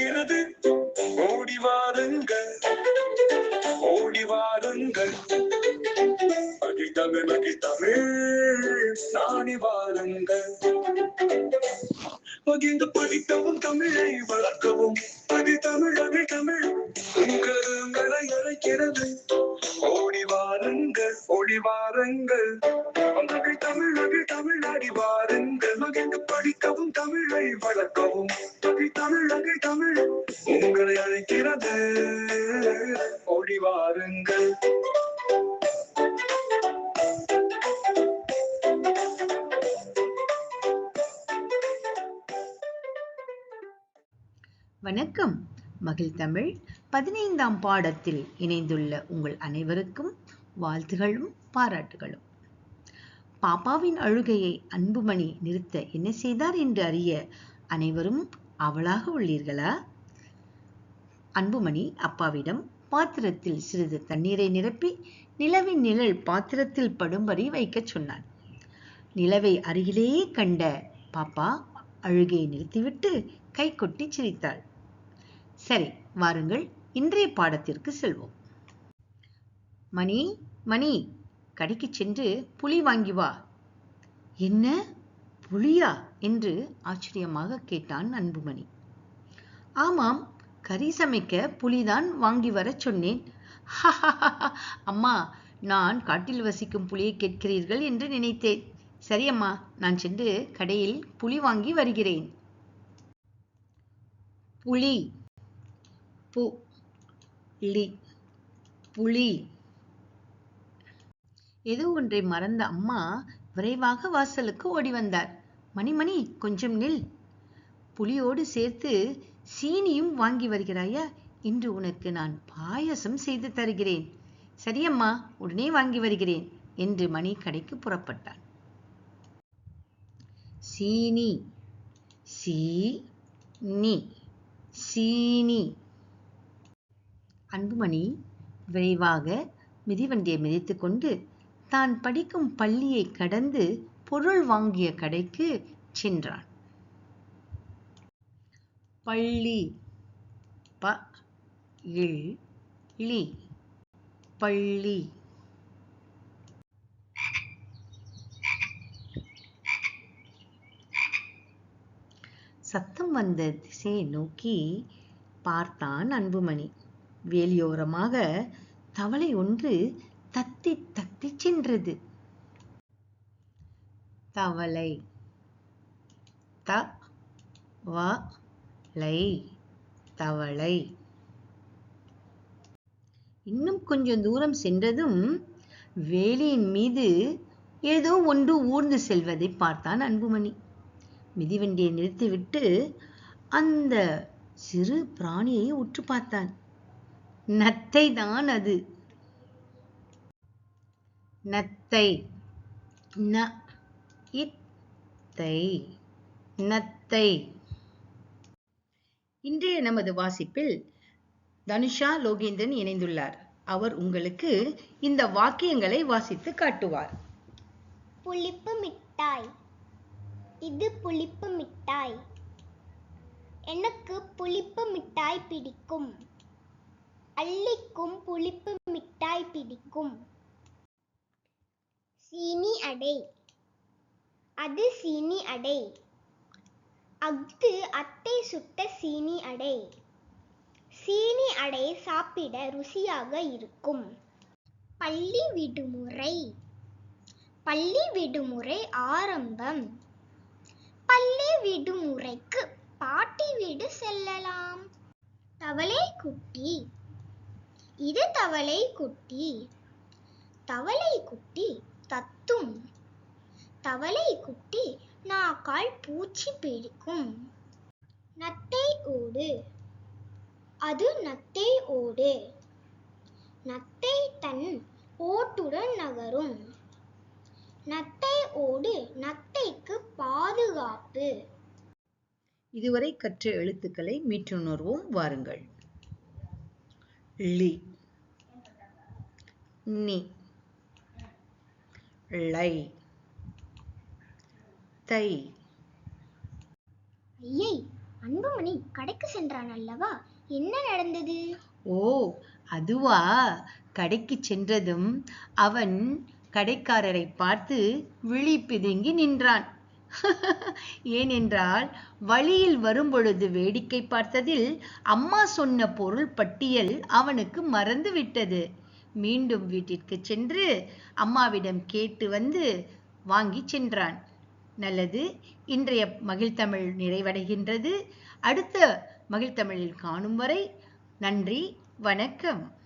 அழைக்கிறது. ஓடி வாருங்கள், ஓடி வாருங்கள். மகிழ்தமிழ் மகிழ்தமிழ் நாடி வாருங்கள். மகிழ்ந்து படிக்கவும் தமிழை வளர்க்கவும் தமிழ் தமிழ் உங்களை அழைக்கிறது. ஓடி வாருங்கள், ஓடி வாருங்கள். மகிழ் தமிழ் நாடி வாருங்கள். மகிழ்ந்து படிக்கவும் தமிழை வளர்க்கவும் தமிழ் உங்களை அழைக்கிறது. ஓடி வாருங்கள். வணக்கம். மகிழ் தமிழ் 15ஆம் பாடத்தில் இணைந்துள்ள உங்கள் அனைவருக்கும் வாழ்த்துகளும் பாராட்டுகளும். பாப்பாவின் அழுகையை அன்புமணி நிறுத்த என்ன செய்தார் என்று அறிய அனைவரும் அவளாக உள்ளீர்களா? அன்புமணி அப்பாவிடம் பாத்திரத்தில் சிறிது தண்ணீரை நிரப்பி நிலவின் நிழல் பாத்திரத்தில் படும்படி வைக்கச் சொன்னான். நிலவை அருகிலேயே கண்ட பாப்பா அழுகையை நிறுத்திவிட்டு கை கொட்டி சிரித்தாள். சரி, வாருங்கள் இன்றைய பாடத்திற்கு செல்வோம். மணி மணி, கடைக்கு சென்று புளி வாங்கி வா. என்ன, புளியா என்று ஆச்சரியமாக கேட்டான் அன்புமணி. ஆமாம், கறி சமைக்க புளிதான் வாங்கி வர சொன்னேன். அம்மா, நான் காட்டில் வசிக்கும் புலியை கேட்கிறீர்கள் என்று நினைத்தேன். சரி அம்மா, நான் சென்று கடையில் புளி வாங்கி வருகிறேன். புளி, புளி, புளி. ஏதோ ஒன்றை மறந்த அம்மா விரைவாக வாசலுக்கு ஓடி வந்தார். மணி மணி, கொஞ்சம் நில். புளியோடு சேர்த்து சீனியும் வாங்கி வருகிறாயா? இன்று உனக்கு நான் பாயசம் செய்து தருகிறேன். சரியம்மா, உடனே வாங்கி வருகிறேன் என்று மணி கடைக்கு புறப்பட்டான். சீனி, சீனி, சீனி. அன்புமணி விரைவாக மிதிவண்டியை மிதித்துக் கொண்டு தான் படிக்கும் பள்ளியை கடந்து பொருள் வாங்கிய கடைக்கு சென்றான். பள்ளி, பள்ளி, பள்ளி. சத்தம் வந்த திசையை நோக்கி பார்த்தான் அன்புமணி. வேலியோரமாக தவளை ஒன்று தத்தி தத்தி சென்றது. தவளை, தவளை, தவளை. இன்னும் கொஞ்சம் தூரம் சென்றதும் வேலியின் மீது ஏதோ ஒன்று ஊர்ந்து செல்வதை பார்த்தான் அன்புமணி. மிதிவண்டியை நிறுத்திவிட்டு அந்த சிறு பிராணியை உற்று பார்த்தான். நத்தை தான் அது. நத்தை, நத்தை. இன்றைய நமது வாசிப்பில் தனுஷா லோகேந்திரன் இணைந்துள்ளார். அவர் உங்களுக்கு இந்த வாக்கியங்களை வாசித்து காட்டுவார். புளிப்பு மிட்டாய். இது புளிப்பு மிட்டாய். எனக்கு புளிப்பு மிட்டாய் பிடிக்கும். அள்ளிக்கும் புளிப்பு மிட்டாய் பிடிக்கும். சீனி அடை. அது சீனி அடை. அது அத்தை சுட்ட சீனி அடை. சீனி அடை சாப்பிட ருசியாக இருக்கும். பள்ளி விடுமுறை. பள்ளி விடுமுறை ஆரம்பம். பள்ளி விடுமுறைக்கு பாட்டி வீடு செல்லலாம். தவளை குட்டி. இது தவளை குட்டி. தவளை குட்டி தத்தும். தவளை குட்டி நாக்கால் பூச்சி பிடிக்கும். நத்தை ஓடு. அது நத்தை ஓடு. நத்தை தன் ஓட்டுடன் நகரும். நத்தை ஓடு நத்தைக்கு பாதுகாப்பு. இதுவரை கற்ற எழுத்துக்களை மீட்டுணர்வோம் வாருங்கள். லி, நி, லை, தை. ஐயை, அன்புமணி கடைக்கு சென்றான் அல்லவா, என்ன நடந்தது? ஓ, அதுவா? கடைக்கு சென்றதும் அவன் கடைக்காரரை பார்த்து விழி பிதுங்கி நின்றான். ஏனென்றால் வழியில் வரும்பொழுது வேடிக்கை பார்த்ததில் அம்மா சொன்ன பொருள் பட்டியல் அவனுக்கு மறந்து விட்டது. மீண்டும் வீட்டிற்கு சென்று அம்மாவிடம் கேட்டு வந்து வாங்கி சென்றான். நல்லது. இன்றைய மகிழ்தமிழ் நிறைவடைகின்றது. அடுத்த மகிழ்தமிழில் காணும் வரை நன்றி, வணக்கம்.